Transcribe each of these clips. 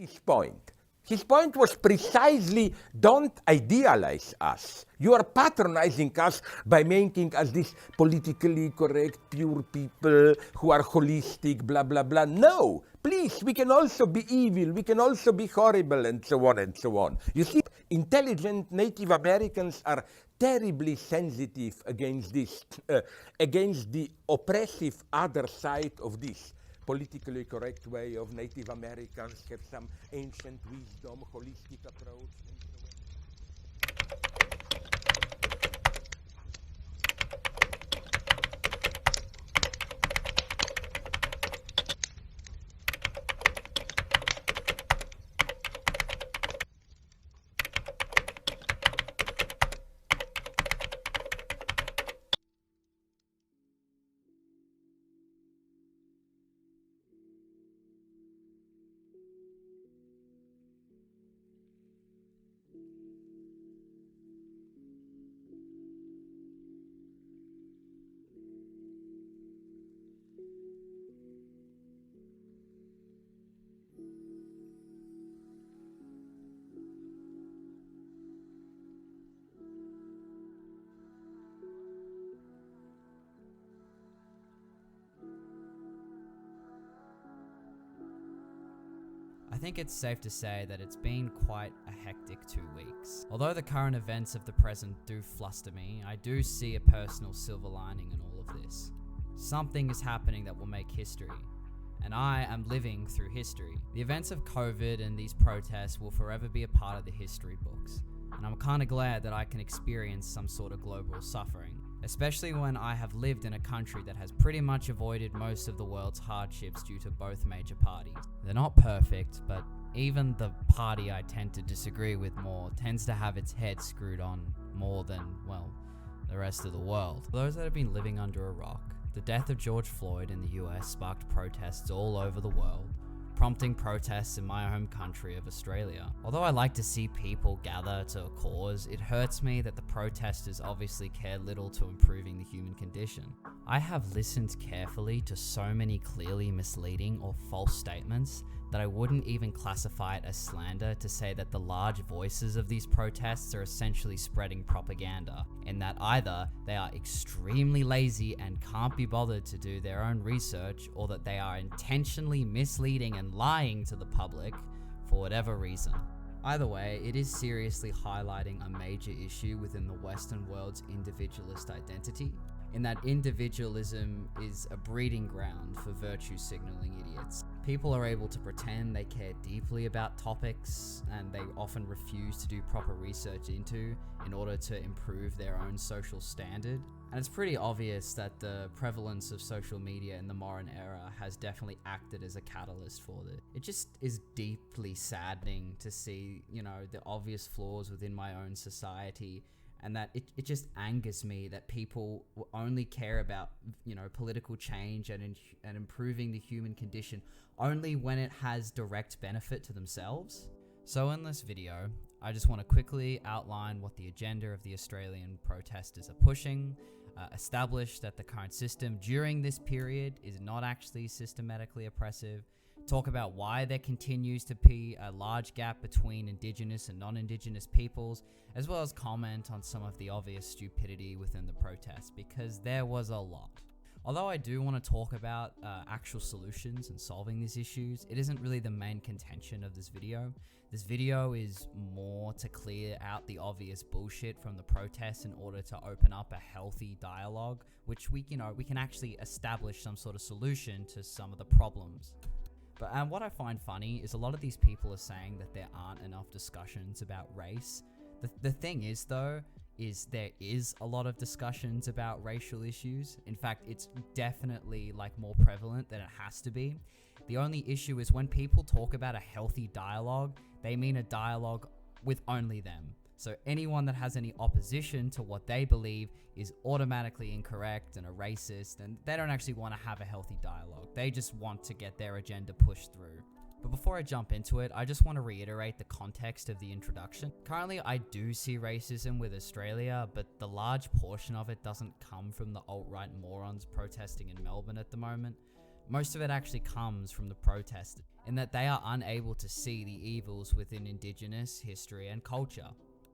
his point? His point was precisely, don't idealize us. You are patronizing us by making us this politically correct, pure people who are holistic, blah, blah, blah. No, please, we can also be evil, we can also be horrible, and so on and so on. You see, intelligent Native Americans are terribly sensitive against this, against the oppressive other side of this politically correct way of Native Americans have some ancient wisdom, holistic approach. I think it's safe to say that it's been quite a hectic 2 weeks. Although the current events of the present do fluster me, I do see a personal silver lining in all of this. Something is happening that will make history, and I am living through history. The events of COVID and these protests will forever be a part of the history books, and I'm kinda glad that I can experience some sort of global suffering, especially when I have lived in a country that has pretty much avoided most of the world's hardships due to both major parties. They're not perfect, but even the party I tend to disagree with more tends to have its head screwed on more than, well, the rest of the world. For those that have been living under a rock, the death of George Floyd in the US sparked protests all over the world, prompting protests in my home country of Australia. Although I like to see people gather to a cause, it hurts me that the protesters obviously care little to improving the human condition. I have listened carefully to so many clearly misleading or false statements that I wouldn't even classify it as slander to say that the large voices of these protests are essentially spreading propaganda, in that either they are extremely lazy and can't be bothered to do their own research, or that they are intentionally misleading and lying to the public for whatever reason. Either way, it is seriously highlighting a major issue within the Western world's individualist identity, in that individualism is a breeding ground for virtue signaling idiots. People are able to pretend they care deeply about topics, and they often refuse to do proper research into in order to improve their own social standard. And it's pretty obvious that the prevalence of social media in the modern era has definitely acted as a catalyst for this. It just is deeply saddening to see, the obvious flaws within my own society, and that it just angers me that people only care about, political change and improving the human condition only when it has direct benefit to themselves. So in this video, I just want to quickly outline what the agenda of the Australian protesters are pushing, establish that the current system during this period is not actually systematically oppressive, talk about why there continues to be a large gap between Indigenous and non-Indigenous peoples, as well as comment on some of the obvious stupidity within the protests, because there was a lot. Although I do want to talk about actual solutions and solving these issues, it isn't really the main contention of this video. This video is more to clear out the obvious bullshit from the protests in order to open up a healthy dialogue, which we can actually establish some sort of solution to some of the problems. But what I find funny is a lot of these people are saying that there aren't enough discussions about race. The thing is, though, is there is a lot of discussions about racial issues. In fact, it's definitely more prevalent than it has to be. The only issue is when people talk about a healthy dialogue, they mean a dialogue with only them. So anyone that has any opposition to what they believe is automatically incorrect and a racist, and they don't actually want to have a healthy dialogue. They just want to get their agenda pushed through. But before I jump into it, I just want to reiterate the context of the introduction. Currently, I do see racism with Australia, but the large portion of it doesn't come from the alt-right morons protesting in Melbourne at the moment. Most of it actually comes from the protesters, in that they are unable to see the evils within Indigenous history and culture.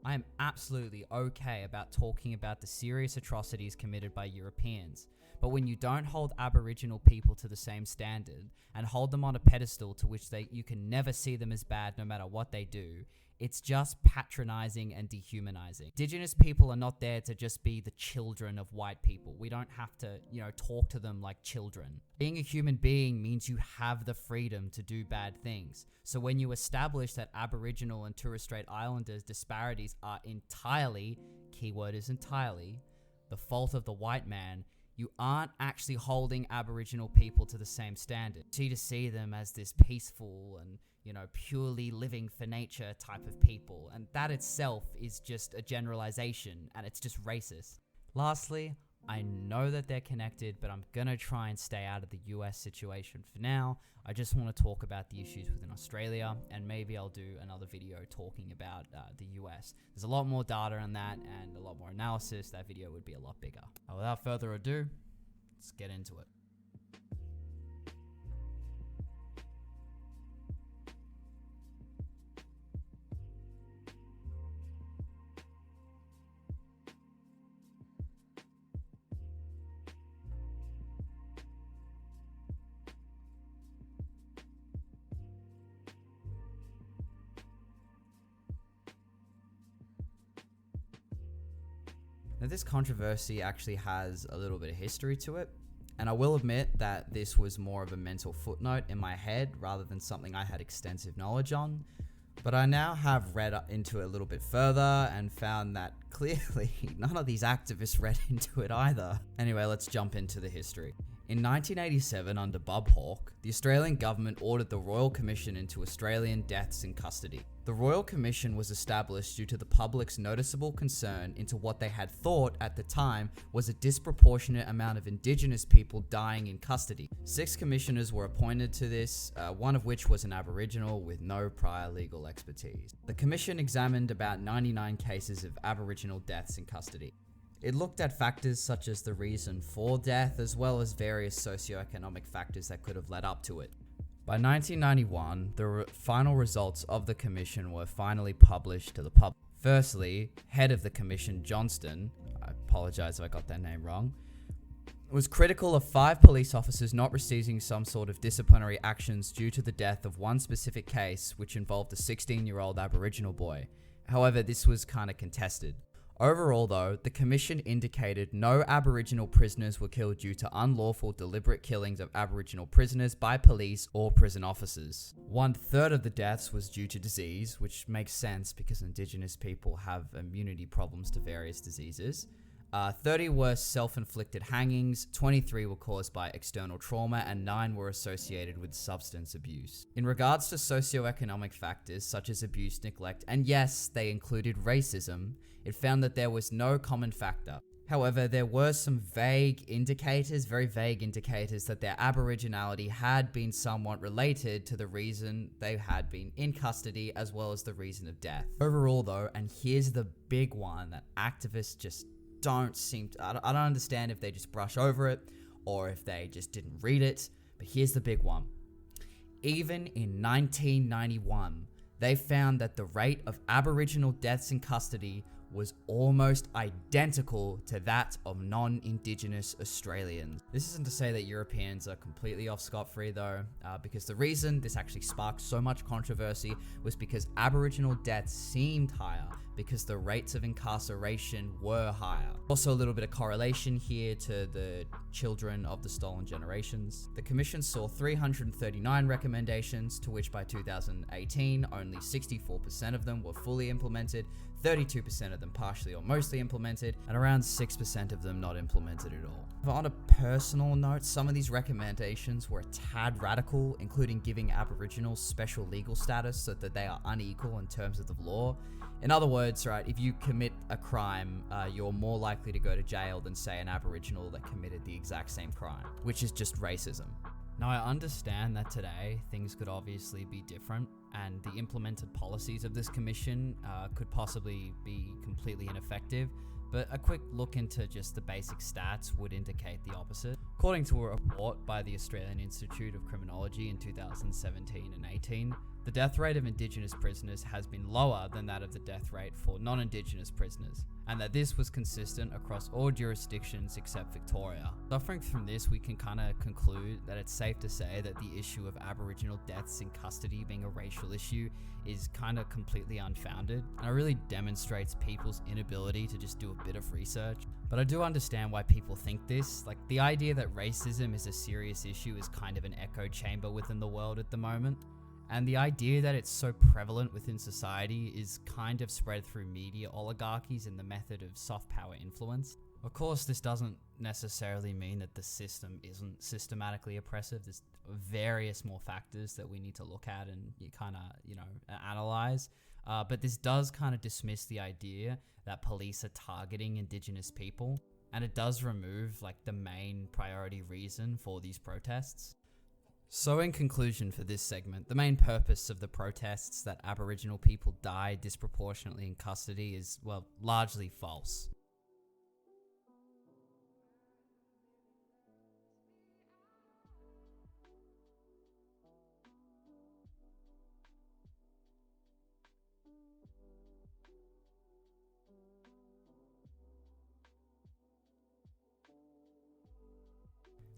I am absolutely okay about talking about the serious atrocities committed by Europeans, but when you don't hold Aboriginal people to the same standard and hold them on a pedestal to which you can never see them as bad no matter what they do, it's just patronizing and dehumanizing. Indigenous people are not there to just be the children of white people. We don't have to, talk to them like children. Being a human being means you have the freedom to do bad things. So when you establish that Aboriginal and Torres Strait Islanders disparities are entirely, keyword is entirely, the fault of the white man, you aren't actually holding Aboriginal people to the same standard. To see them as this peaceful and, purely living for nature type of people. And that itself is just a generalization, and it's just racist. Lastly, I know that they're connected, but I'm gonna try and stay out of the US situation for now. I just want to talk about the issues within Australia, and maybe I'll do another video talking about the US. There's a lot more data on that and a lot more analysis. That video would be a lot bigger. Without further ado, let's get into it. Now, this controversy actually has a little bit of history to it, and I will admit that this was more of a mental footnote in my head rather than something I had extensive knowledge on, but I now have read into it a little bit further and found that clearly none of these activists read into it either. Anyway, let's jump into the history. In 1987, under Bob Hawke, the Australian government ordered the Royal Commission into Australian deaths in custody. The Royal Commission was established due to the public's noticeable concern into what they had thought at the time was a disproportionate amount of Indigenous people dying in custody. 6 commissioners were appointed to this, one of which was an Aboriginal with no prior legal expertise. The commission examined about 99 cases of Aboriginal deaths in custody. It looked at factors such as the reason for death, as well as various socioeconomic factors that could have led up to it. By 1991, the final results of the commission were finally published to the public. Firstly, head of the commission, Johnston, I apologize if I got that name wrong, was critical of 5 police officers not receiving some sort of disciplinary actions due to the death of one specific case, which involved a 16-year-old Aboriginal boy. However, this was kind of contested. Overall though, the commission indicated no Aboriginal prisoners were killed due to unlawful deliberate killings of Aboriginal prisoners by police or prison officers. 1/3 of the deaths was due to disease, which makes sense because Indigenous people have immunity problems to various diseases. 30 were self-inflicted hangings, 23 were caused by external trauma, and 9 were associated with substance abuse. In regards to socioeconomic factors such as abuse, neglect, and yes, they included racism, it found that there was no common factor. However, there were some vague indicators, very vague indicators, that their Aboriginality had been somewhat related to the reason they had been in custody as well as the reason of death. Overall though, and here's the big one that activists just don't seem to, I don't understand if they just brush over it or if they just didn't read it, but here's the big one. Even in 1991, they found that the rate of Aboriginal deaths in custody was almost identical to that of non-Indigenous Australians. This isn't to say that Europeans are completely off scot-free though, because the reason this actually sparked so much controversy was because Aboriginal deaths seemed higher because the rates of incarceration were higher. Also a little bit of correlation here to the children of the stolen generations. The commission saw 339 recommendations, to which by 2018, only 64% of them were fully implemented, 32% of them partially or mostly implemented, and around 6% of them not implemented at all. But on a personal note, some of these recommendations were a tad radical, including giving Aboriginals special legal status so that they are unequal in terms of the law. In other words, right, if you commit a crime, you're more likely to go to jail than, say, an Aboriginal that committed the exact same crime, which is just racism. Now, I understand that today things could obviously be different, and the implemented policies of this commission could possibly be completely ineffective, but a quick look into just the basic stats would indicate the opposite. According to a report by the Australian Institute of Criminology in 2017 and 18, the death rate of Indigenous prisoners has been lower than that of the death rate for non-Indigenous prisoners, and that this was consistent across all jurisdictions except Victoria. Suffering from this, we can kind of conclude that it's safe to say that the issue of Aboriginal deaths in custody being a racial issue is kind of completely unfounded, and it really demonstrates people's inability to just do a bit of research. But I do understand why people think this. Like, the idea that racism is a serious issue is kind of an echo chamber within the world at the moment. And the idea that it's so prevalent within society is kind of spread through media oligarchies and the method of soft power influence. Of course, this doesn't necessarily mean that the system isn't systematically oppressive. There's various more factors that we need to look at and you kind of, analyze. But this does kind of dismiss the idea that police are targeting Indigenous people. And it does remove the main priority reason for these protests. So in conclusion for this segment, the main purpose of the protests that Aboriginal people die disproportionately in custody is, largely false.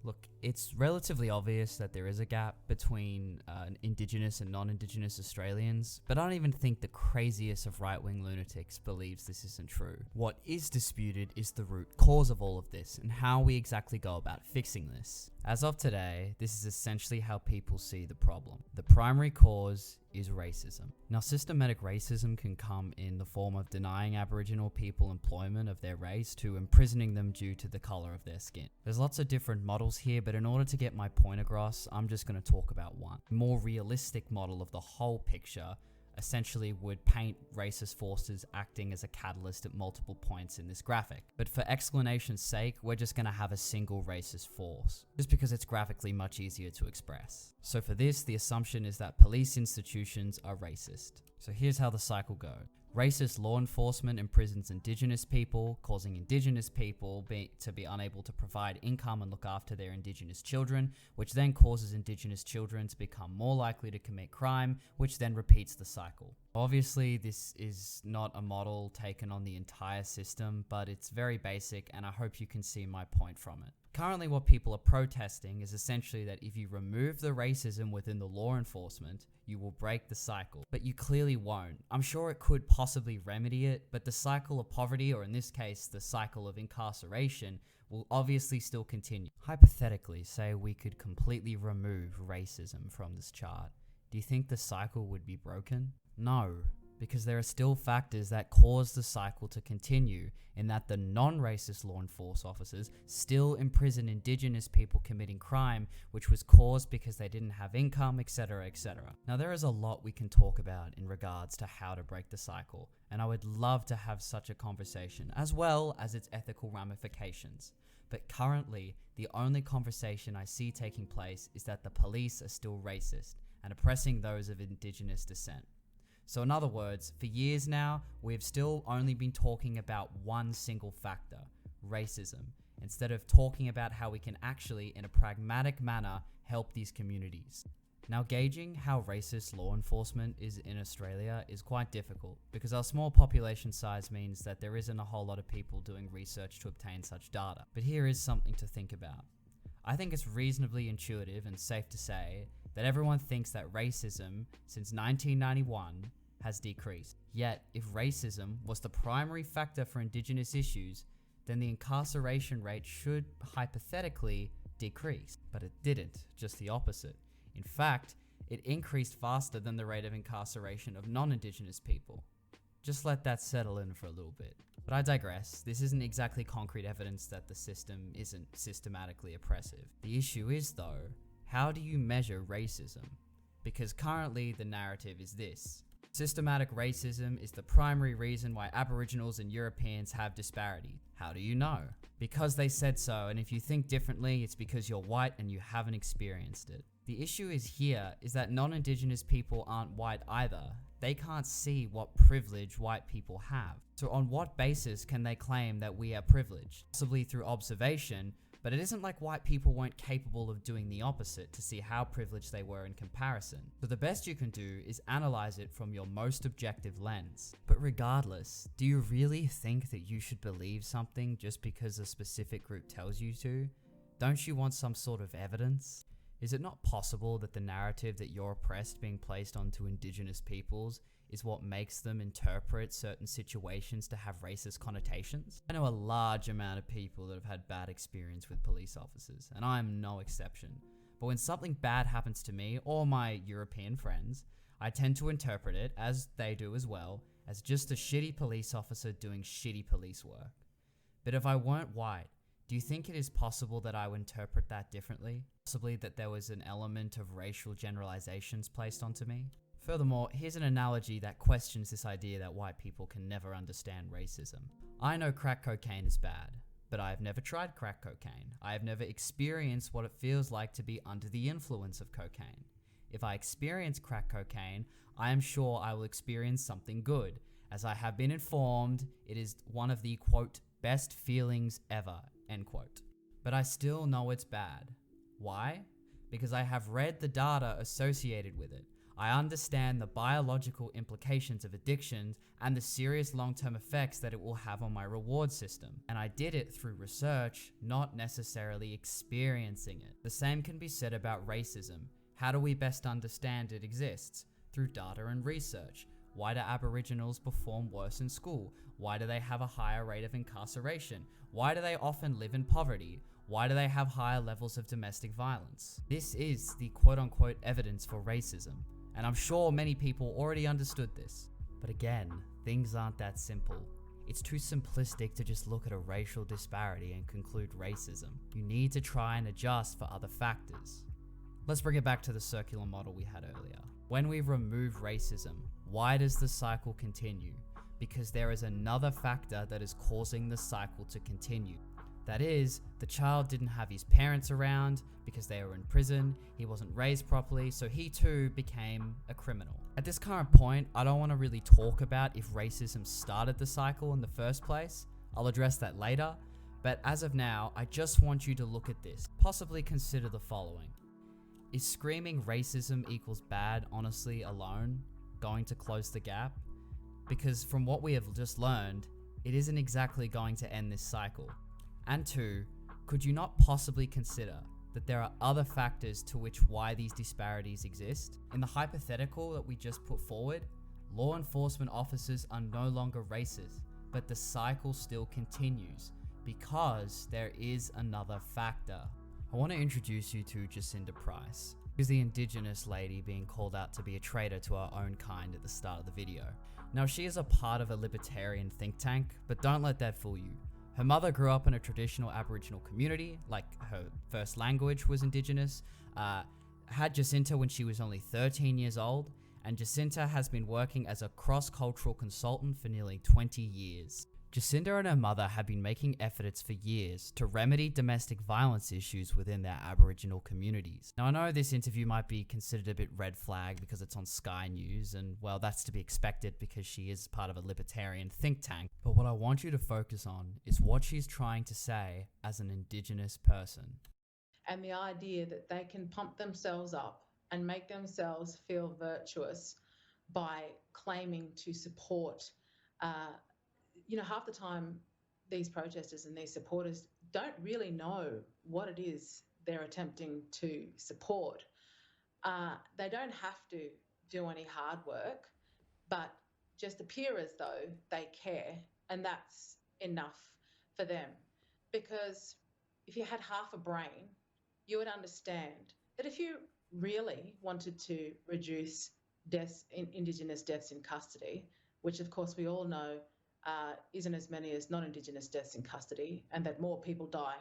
Look, it's relatively obvious that there is a gap between Indigenous and non-Indigenous Australians, but I don't even think the craziest of right-wing lunatics believes this isn't true. What is disputed is the root cause of all of this and how we exactly go about fixing this. As of today, this is essentially how people see the problem. The primary cause is racism. Now, systematic racism can come in the form of denying Aboriginal people employment of their race to imprisoning them due to the colour of their skin. There's lots of different models here, but in order to get my point across, I'm just going to talk about one. A more realistic model of the whole picture essentially would paint racist forces acting as a catalyst at multiple points in this graphic. But for explanation's sake, we're just going to have a single racist force, just because it's graphically much easier to express. So for this, the assumption is that police institutions are racist. So here's how the cycle goes. Racist law enforcement imprisons Indigenous people, causing Indigenous people to be unable to provide income and look after their Indigenous children, which then causes Indigenous children to become more likely to commit crime, which then repeats the cycle. Obviously, this is not a model taken on the entire system, but it's very basic, and I hope you can see my point from it. Currently, what people are protesting is essentially that if you remove the racism within the law enforcement, you will break the cycle. But you clearly won't. I'm sure it could possibly remedy it, but the cycle of poverty, or in this case, the cycle of incarceration, will obviously still continue. Hypothetically, say we could completely remove racism from this chart. Do you think the cycle would be broken? No, because there are still factors that cause the cycle to continue, in that the non-racist law enforcement officers still imprison Indigenous people committing crime, which was caused because they didn't have income, etc., etc. Now, there is a lot we can talk about in regards to how to break the cycle, and I would love to have such a conversation, as well as its ethical ramifications. But currently, the only conversation I see taking place is that the police are still racist and oppressing those of Indigenous descent. So in other words, for years now, we've still only been talking about one single factor, racism, instead of talking about how we can actually, in a pragmatic manner, help these communities. Now, gauging how racist law enforcement is in Australia is quite difficult, because our small population size means that there isn't a whole lot of people doing research to obtain such data. But here is something to think about. I think it's reasonably intuitive and safe to say that everyone thinks that racism, since 1991, has decreased. Yet, if racism was the primary factor for Indigenous issues, then the incarceration rate should hypothetically decrease. But it didn't, just the opposite. In fact, it increased faster than the rate of incarceration of non-Indigenous people. Just let that settle in for a little bit. But I digress. This isn't exactly concrete evidence that the system isn't systematically oppressive. The issue is, though, how do you measure racism? Because currently the narrative is this. Systematic racism is the primary reason why Aboriginals and Europeans have disparity. How do you know? Because they said so, and if you think differently, it's because you're white and you haven't experienced it. The issue is that non-Indigenous people aren't white either. They can't see what privilege white people have. So on what basis can they claim that we are privileged? Possibly through observation, But it isn't like white people weren't capable of doing the opposite to see how privileged they were in comparison. So the best you can do is analyze it from your most objective lens. But regardless, do you really think that you should believe something just because a specific group tells you to? Don't you want some sort of evidence? Is it not possible that the narrative that you're oppressed being placed onto Indigenous peoples is what makes them interpret certain situations to have racist connotations? I know a large amount of people that have had bad experience with police officers, and I am no exception. But when something bad happens to me or my European friends, I tend to interpret it, as they do as well, as just a shitty police officer doing shitty police work. But if I weren't white, do you think it is possible that I would interpret that differently? Possibly that there was an element of racial generalizations placed onto me? Furthermore, here's an analogy that questions this idea that white people can never understand racism. I know crack cocaine is bad, but I have never tried crack cocaine. I have never experienced what it feels like to be under the influence of cocaine. If I experience crack cocaine, I am sure I will experience something good, as I have been informed it is one of the, quote, best feelings ever, end quote. But I still know it's bad. Why? Because I have read the data associated with it. I understand the biological implications of addictions and the serious long-term effects that it will have on my reward system. And I did it through research, not necessarily experiencing it. The same can be said about racism. How do we best understand it exists? Through data and research. Why do Aboriginals perform worse in school? Why do they have a higher rate of incarceration? Why do they often live in poverty? Why do they have higher levels of domestic violence? This is the quote-unquote evidence for racism. And I'm sure many people already understood this. But again, things aren't that simple. It's too simplistic to just look at a racial disparity and conclude racism. You need to try and adjust for other factors. Let's bring it back to the circular model we had earlier. When we remove racism, why does the cycle continue? Because there is another factor that is causing the cycle to continue. That is, the child didn't have his parents around because they were in prison, he wasn't raised properly, so he too became a criminal. At this current point, I don't want to really talk about if racism started the cycle in the first place. I'll address that later, but as of now, I just want you to look at this. Possibly consider the following. Is screaming racism equals bad honestly alone going to close the gap? Because from what we have just learned, it isn't exactly going to end this cycle. And two, could you not possibly consider that there are other factors to which why these disparities exist? In the hypothetical that we just put forward, law enforcement officers are no longer racist, but the cycle still continues because there is another factor. I want to introduce you to Jacinda Price, who's the Indigenous lady being called out to be a traitor to our own kind at the start of the video. Now, she is a part of a libertarian think tank, but don't let that fool you. Her mother grew up in a traditional Aboriginal community, like her first language was Indigenous, had Jacinta when she was only 13 years old, and Jacinta has been working as a cross-cultural consultant for nearly 20 years. Jacinda and her mother have been making efforts for years to remedy domestic violence issues within their Aboriginal communities. Now, I know this interview might be considered a bit red flag because it's on Sky News, and well, that's to be expected because she is part of a libertarian think tank. But what I want you to focus on is what she's trying to say as an Indigenous person. And the idea that they can pump themselves up and make themselves feel virtuous by claiming to support half the time these protesters and these supporters don't really know what it is they're attempting to support. They don't have to do any hard work, but just appear as though they care, and that's enough for them. Because if you had half a brain, you would understand that if you really wanted to reduce Indigenous deaths in custody, which of course we all know isn't as many as non-Indigenous deaths in custody, and that more people die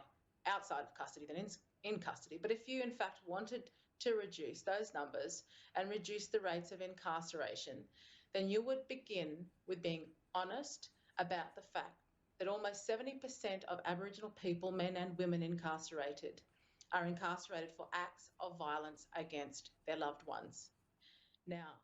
outside of custody than in custody. But if you in fact wanted to reduce those numbers and reduce the rates of incarceration, then you would begin with being honest about the fact that almost 70% of Aboriginal people, men and women incarcerated, are incarcerated for acts of violence against their loved ones. Now,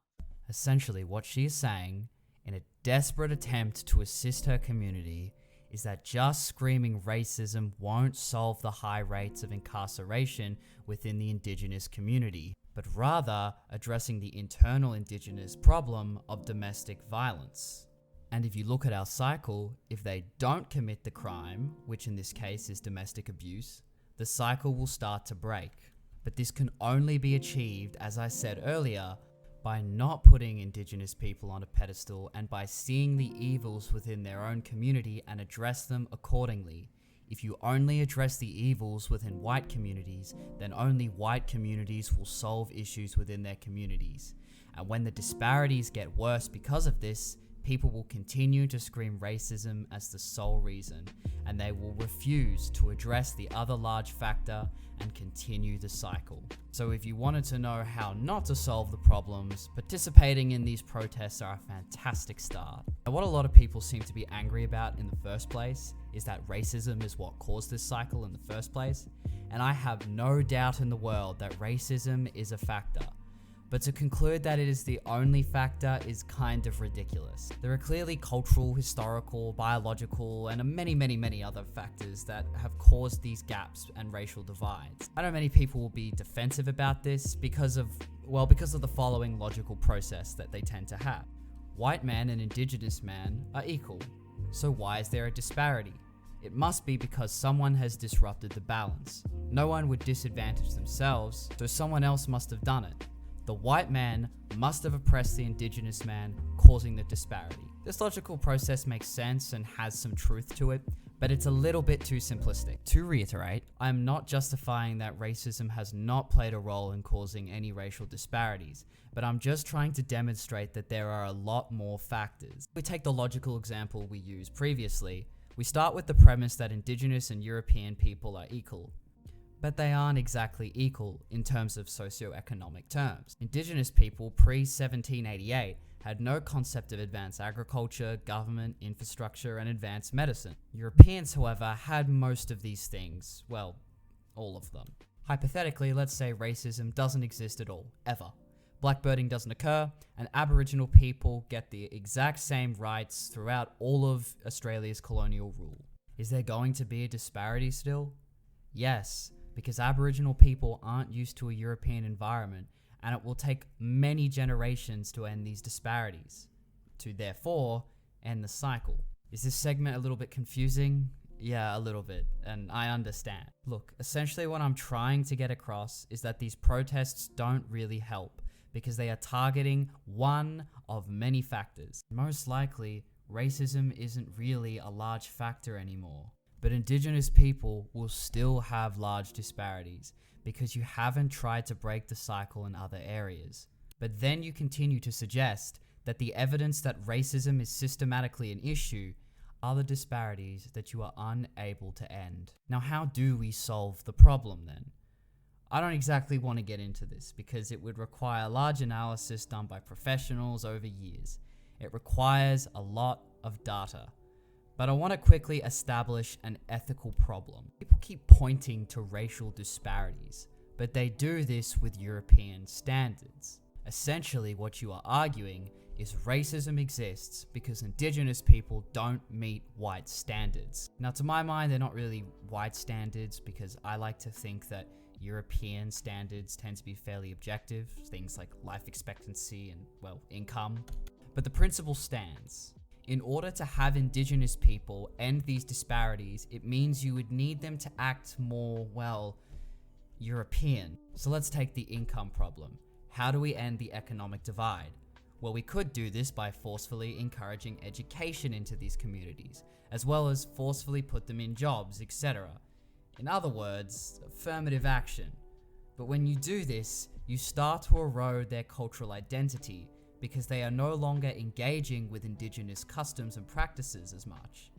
essentially what she is saying, in a desperate attempt to assist her community, is that just screaming racism won't solve the high rates of incarceration within the Indigenous community, but rather addressing the internal Indigenous problem of domestic violence. And if you look at our cycle, if they don't commit the crime, which in this case is domestic abuse, the cycle will start to break. But this can only be achieved, as I said earlier, by not putting Indigenous people on a pedestal and by seeing the evils within their own community and address them accordingly. If you only address the evils within white communities, then only white communities will solve issues within their communities. And when the disparities get worse because of this, people will continue to scream racism as the sole reason, and they will refuse to address the other large factor and continue the cycle. So if you wanted to know how not to solve the problems, participating in these protests are a fantastic start. And what a lot of people seem to be angry about in the first place is that racism is what caused this cycle in the first place, and I have no doubt in the world that racism is a factor. But to conclude that it is the only factor is kind of ridiculous. There are clearly cultural, historical, biological, and many other factors that have caused these gaps and racial divides. I know many people will be defensive about this because of the following logical process that they tend to have. White man and Indigenous man are equal. So why is there a disparity? It must be because someone has disrupted the balance. No one would disadvantage themselves, so someone else must have done it. The white man must have oppressed the Indigenous man, causing the disparity. This logical process makes sense and has some truth to it, but it's a little bit too simplistic. To reiterate, I am not justifying that racism has not played a role in causing any racial disparities, but I'm just trying to demonstrate that there are a lot more factors. We take the logical example we used previously. We start with the premise that Indigenous and European people are equal. But they aren't exactly equal in terms of socio-economic terms. Indigenous people pre-1788 had no concept of advanced agriculture, government, infrastructure, and advanced medicine. Europeans, however, had most of these things. Well, all of them. Hypothetically, let's say racism doesn't exist at all, ever. Blackbirding doesn't occur, and Aboriginal people get the exact same rights throughout all of Australia's colonial rule. Is there going to be a disparity still? Yes, because Aboriginal people aren't used to a European environment, and it will take many generations to end these disparities, to therefore end the cycle. Is this segment a little bit confusing? Yeah, a little bit, and I understand. Look, essentially what I'm trying to get across is that these protests don't really help, because they are targeting one of many factors. Most likely, racism isn't really a large factor anymore. But Indigenous people will still have large disparities because you haven't tried to break the cycle in other areas. But then you continue to suggest that the evidence that racism is systematically an issue are the disparities that you are unable to end. Now, how do we solve the problem then? I don't exactly want to get into this because it would require large analysis done by professionals over years. It requires a lot of data. But I want to quickly establish an ethical problem. People keep pointing to racial disparities, but they do this with European standards. Essentially, what you are arguing is racism exists because Indigenous people don't meet white standards. Now, to my mind, they're not really white standards because I like to think that European standards tend to be fairly objective, things like life expectancy and, well, income. But the principle stands. In order to have Indigenous people end these disparities, it means you would need them to act more, well, European. So let's take the income problem. How do we end the economic divide? Well, we could do this by forcefully encouraging education into these communities, as well as forcefully put them in jobs, etc. In other words, affirmative action. But when you do this, you start to erode their cultural identity, because they are no longer engaging with Indigenous customs and practices as much,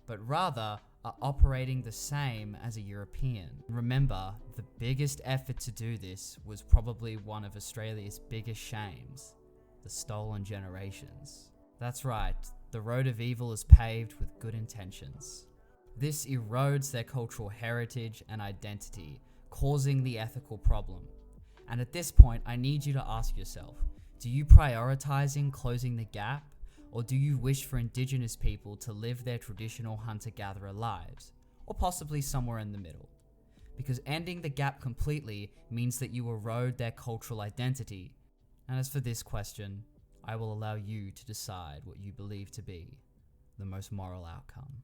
but rather are operating the same as a European. Remember, the biggest effort to do this was probably one of Australia's biggest shames, the stolen generations. That's right, the road of evil is paved with good intentions. This erodes their cultural heritage and identity, causing the ethical problem. And at this point, I need you to ask yourself, do you prioritizing closing the gap, Or do you wish for Indigenous people to live their traditional hunter-gatherer lives? Or possibly somewhere in the middle? Because ending the gap completely means that you erode their cultural identity. And as for this question, I will allow you to decide what you believe to be the most moral outcome.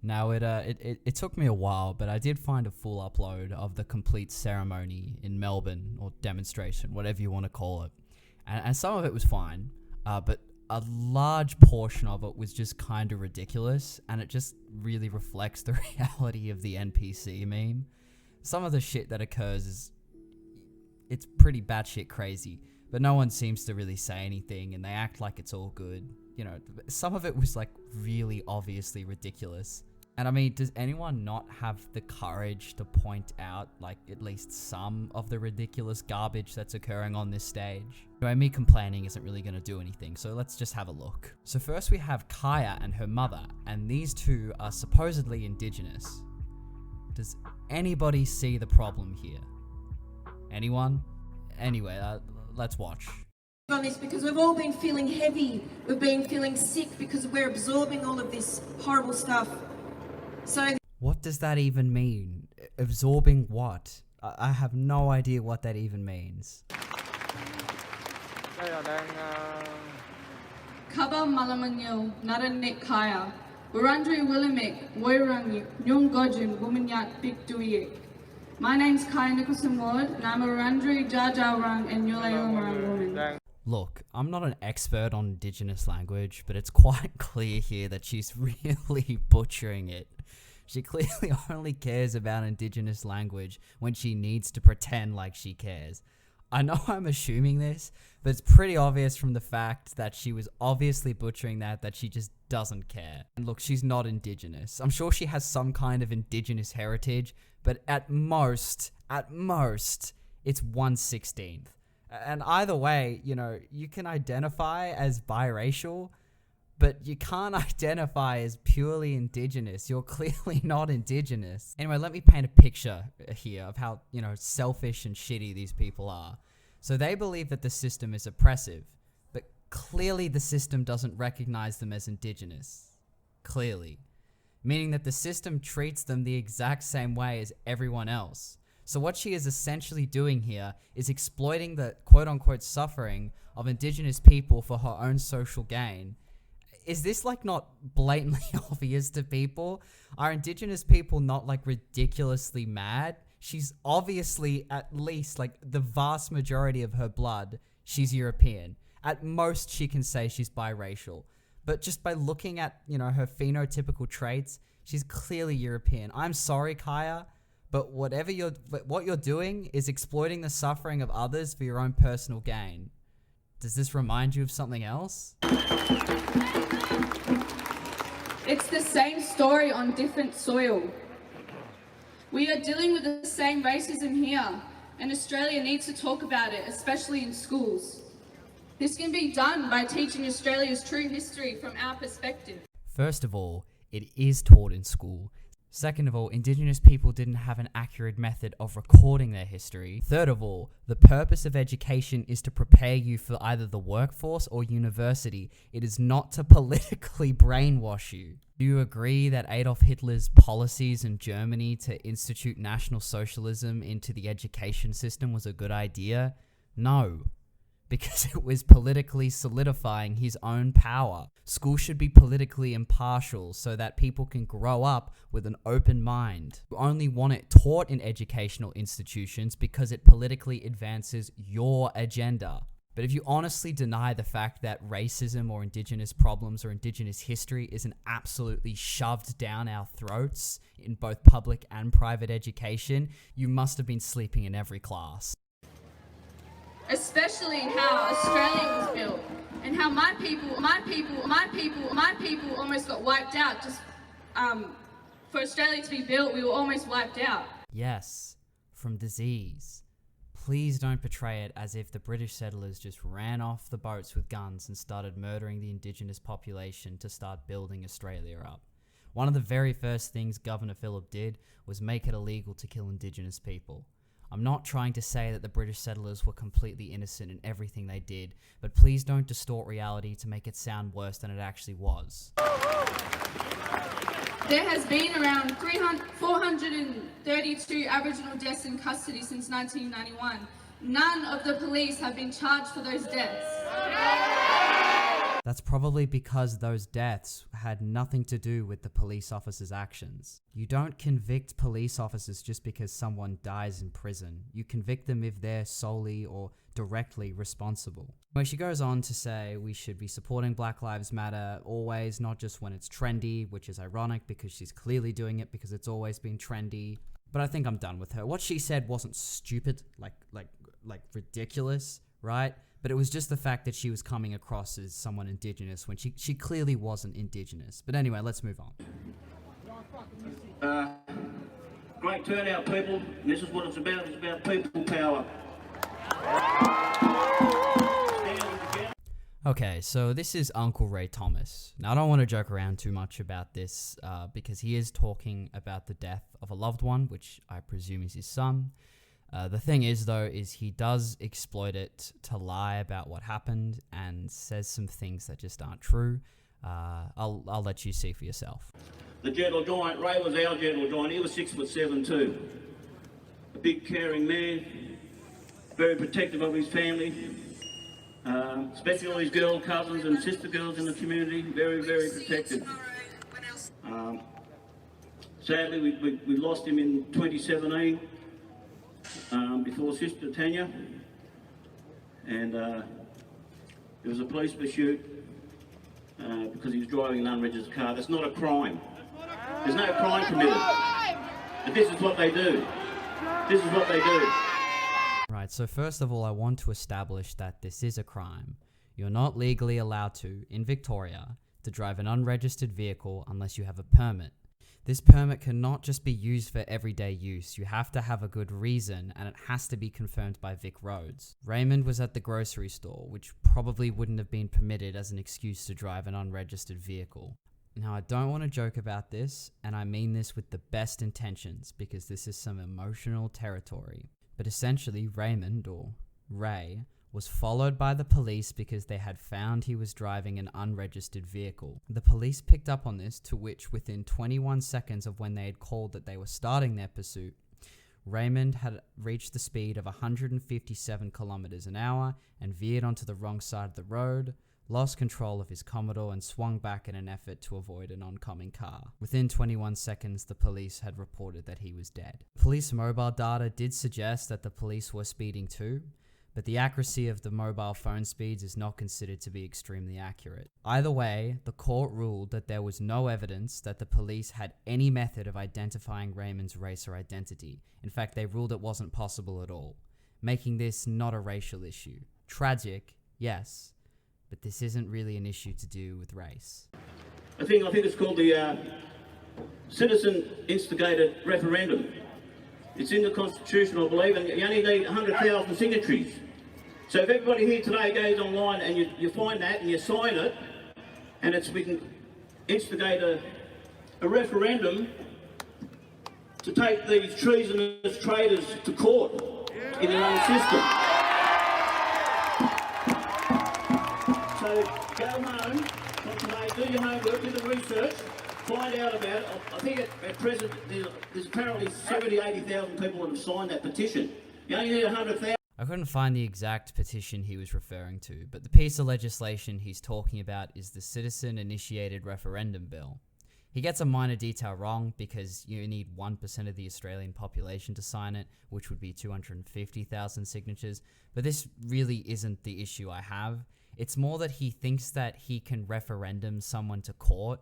Now it took me a while, but I did find a full upload of the complete ceremony in Melbourne, or demonstration, whatever you want to call it. And some of it was fine, but a large portion of it was just kind of ridiculous, and it just really reflects the reality of the NPC meme. Some of the shit that occurs it's pretty batshit crazy, but no one seems to really say anything, and they act like it's all good. You know, some of it was like really obviously ridiculous. And I mean, does anyone not have the courage to point out like at least some of the ridiculous garbage that's occurring on this stage? Anyway, me complaining isn't really going to do anything, so let's just have a look. So first we have Kaya and her mother, and these two are supposedly Indigenous. Does anybody see the problem here? Anyone? Anyway, let's watch. On this because we've all been feeling heavy, we've been feeling sick because we're absorbing all of this horrible stuff. So what does that even mean? Absorbing what? I have no idea what that even means. Kaba Malamanyil, Naranik Kaya, Warandri Willamik, Woirang, Nyung Gojin, Womanyat Big Duye. My name's Kaya Nicholson Ward, and I'm a Warandri Jajarang and Yulayong woman. Look, I'm not an expert on Indigenous language, but it's quite clear here that she's really butchering it. She clearly only cares about Indigenous language when she needs to pretend like she cares. I know I'm assuming this, but it's pretty obvious from the fact that she was obviously butchering that she just doesn't care. And look, she's not Indigenous. I'm sure she has some kind of Indigenous heritage, but at most, it's 1/16th. And either way, you know, you can identify as biracial, but you can't identify as purely Indigenous. You're clearly not Indigenous. Anyway, let me paint a picture here of how, you know, selfish and shitty these people are. So they believe that the system is oppressive, but clearly the system doesn't recognize them as Indigenous. Clearly. Meaning that the system treats them the exact same way as everyone else. So what she is essentially doing here is exploiting the quote-unquote suffering of Indigenous people for her own social gain. Is this like not blatantly obvious to people? Are Indigenous people not like ridiculously mad? She's obviously, at least like the vast majority of her blood, she's European. At most she can say she's biracial. But just by looking at, you know, her phenotypical traits, she's clearly European. I'm sorry, Kaya, but what you're doing is exploiting the suffering of others for your own personal gain. Does this remind you of something else? It's the same story on different soil. We are dealing with the same racism here, and Australia needs to talk about it, especially in schools. This can be done by teaching Australia's true history from our perspective. First of all, it is taught in school. Second of all, Indigenous people didn't have an accurate method of recording their history. Third of all, the purpose of education is to prepare you for either the workforce or university. It is not to politically brainwash you. Do you agree that Adolf Hitler's policies in Germany to institute National Socialism into the education system was a good idea? No. Because it was politically solidifying his own power. School should be politically impartial so that people can grow up with an open mind. You only want it taught in educational institutions because it politically advances your agenda. But if you honestly deny the fact that racism or Indigenous problems or Indigenous history isn't absolutely shoved down our throats in both public and private education, you must have been sleeping in every class. Especially how Australia was built and how my people almost got wiped out. Just for Australia to be built, we were almost wiped out. Yes, from disease, please don't portray it as if the British settlers just ran off the boats with guns and started murdering the indigenous population to start building Australia up. One of the very first things Governor Phillip did was make it illegal to kill indigenous people. I'm not trying to say that the British settlers were completely innocent in everything they did, but please don't distort reality to make it sound worse than it actually was. There has been around 432 Aboriginal deaths in custody since 1991. None of the police have been charged for those deaths. That's probably because those deaths had nothing to do with the police officers' actions. You don't convict police officers just because someone dies in prison. You convict them if they're solely or directly responsible. Where she goes on to say we should be supporting Black Lives Matter always, not just when it's trendy, which is ironic because she's clearly doing it because it's always been trendy. But I think I'm done with her. What she said wasn't stupid, like ridiculous, right? But it was just the fact that she was coming across as someone indigenous when she clearly wasn't indigenous. But anyway, let's move on. Great turnout, people. And this is what it's about. It's about people power. Okay, so this is Uncle Ray Thomas. Now, I don't want to joke around too much about this because he is talking about the death of a loved one, which I presume is his son. The thing is, though, is he does exploit it to lie about what happened and says some things that just aren't true. I'll let you see for yourself. The gentle giant, Ray was our gentle giant. He was 6'7" too. A big, caring man, very protective of his family, especially all his girl cousins and sister girls in the community. Very, very protective. Sadly, we lost him in 2017. Before Sister Tanya, and there was a police pursuit because he was driving an unregistered car. That's not a crime. There's no crime committed. But this is what they do. This is what they do. Right, so first of all, I want to establish that this is a crime. You're not legally allowed to, in Victoria, to drive an unregistered vehicle unless you have a permit. This permit cannot just be used for everyday use. You have to have a good reason, and it has to be confirmed by Vic Roads. Raymond was at the grocery store, which probably wouldn't have been permitted as an excuse to drive an unregistered vehicle. Now, I don't want to joke about this, and I mean this with the best intentions, because this is some emotional territory. But essentially, Raymond, or Ray, was followed by the police because they had found he was driving an unregistered vehicle. The police picked up on this, to which within 21 seconds of when they had called that they were starting their pursuit, Raymond had reached the speed of 157 kilometers an hour and veered onto the wrong side of the road, lost control of his Commodore and swung back in an effort to avoid an oncoming car. Within 21 seconds, the police had reported that he was dead. Police mobile data did suggest that the police were speeding too, but the accuracy of the mobile phone speeds is not considered to be extremely accurate. Either way, the court ruled that there was no evidence that the police had any method of identifying Raymond's race or identity. In fact, they ruled it wasn't possible at all, making this not a racial issue. Tragic, yes, but this isn't really an issue to do with race. I think it's called the Citizen Instigated Referendum. It's in the Constitution, I believe, and you only need 100,000 signatories. So if everybody here today goes online and you find that and you sign it, and we can instigate a referendum to take these treasonous traitors to court in their own system. So go home, not today, do your homework, do the research, find out about it. I think at present there's apparently 70,000, 80,000 people that have signed that petition. You only need 100,000. I couldn't find the exact petition he was referring to, but the piece of legislation he's talking about is the Citizen-Initiated Referendum Bill. He gets a minor detail wrong because you need 1% of the Australian population to sign it, which would be 250,000 signatures, but this really isn't the issue I have. It's more that he thinks that he can referendum someone to court,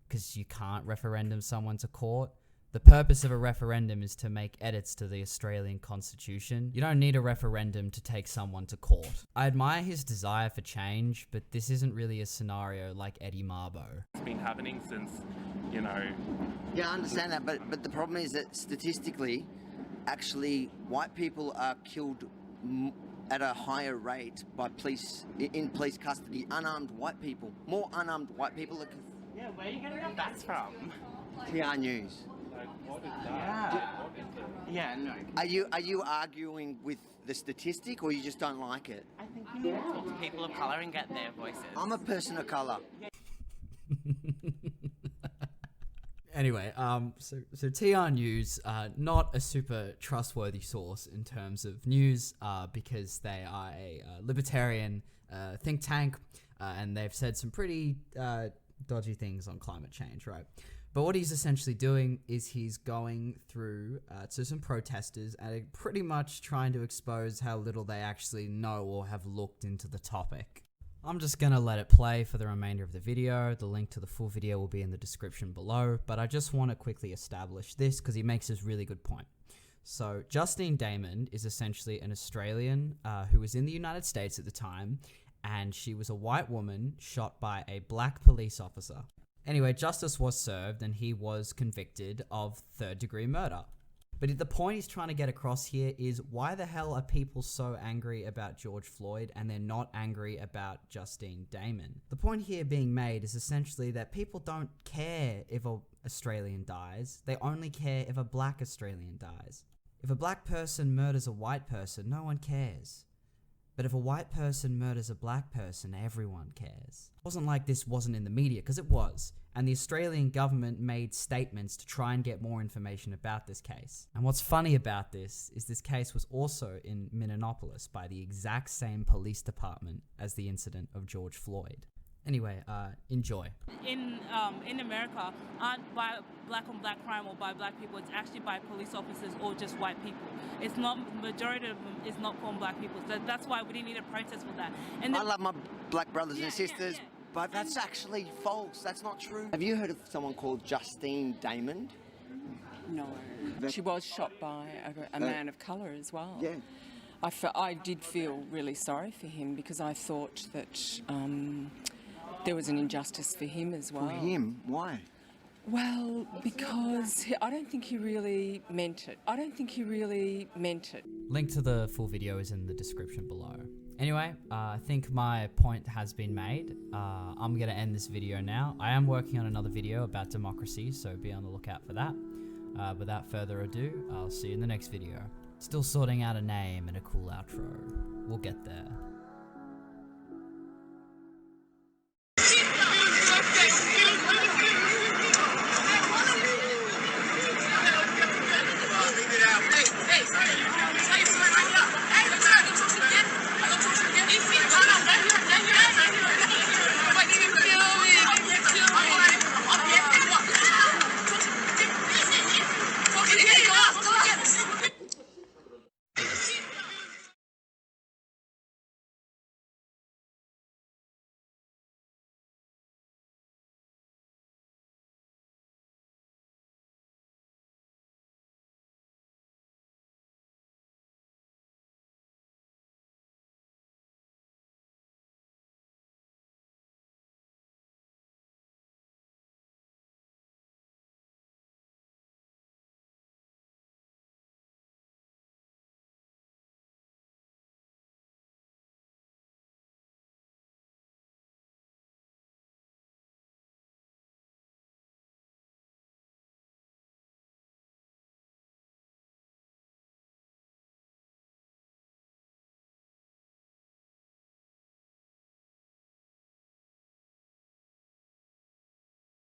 because you can't referendum someone to court. The purpose of a referendum is to make edits to the Australian Constitution. You don't need a referendum to take someone to court. I admire his desire for change, but this isn't really a scenario like Eddie Mabo. It's been happening since, you know... Yeah, I understand that, but the problem is that statistically, actually, white people are killed at a higher rate by police, in police custody, unarmed white people. More unarmed white people. Yeah, where are you getting that from? TR News. What is that? Yeah, no. Are you arguing with the statistic, or you just don't like it? I think you need to talk to people of colour and get their voices. I'm a person of colour. Anyway, so TR News, not a super trustworthy source in terms of news, because they are a libertarian think tank, and they've said some pretty dodgy things on climate change, right? But what he's essentially doing is he's going through to some protesters and pretty much trying to expose how little they actually know or have looked into the topic. I'm just gonna let it play for the remainder of the video. The link to the full video will be in the description below, but I just want to quickly establish this because he makes this really good point. So Justine Damon is essentially an Australian who was in the United States at the time, and she was a white woman shot by a black police officer. Anyway, justice was served and he was convicted of third-degree murder. But the point he's trying to get across here is, why the hell are people so angry about George Floyd and they're not angry about Justine Damon? The point here being made is essentially that people don't care if an Australian dies, they only care if a black Australian dies. If a black person murders a white person, no one cares. But if a white person murders a black person, everyone cares. It wasn't like this wasn't in the media, because it was. And the Australian government made statements to try and get more information about this case. And what's funny about this is this case was also in Minneapolis by the exact same police department as the incident of George Floyd. Anyway, enjoy. In America, aren't by black on black crime or by black people, it's actually by police officers or just white people. It's not, majority of them is not from black people. So that's why we didn't need a protest for that. And I love my black brothers Yeah, and sisters, yeah, yeah. but that's actually false. That's not true. Have you heard of someone called Justine Damon? No. She was shot by a man of colour as well. Yeah. I did feel really sorry for him because I thought that there was an injustice for him as well. For him? Why? Well, because I don't think he really meant it. Link to the full video is in the description below. Anyway, I think my point has been made. I'm going to end this video now. I am working on another video about democracy, so be on the lookout for that. Without further ado, I'll see you in the next video. Still sorting out a name and a cool outro. We'll get there.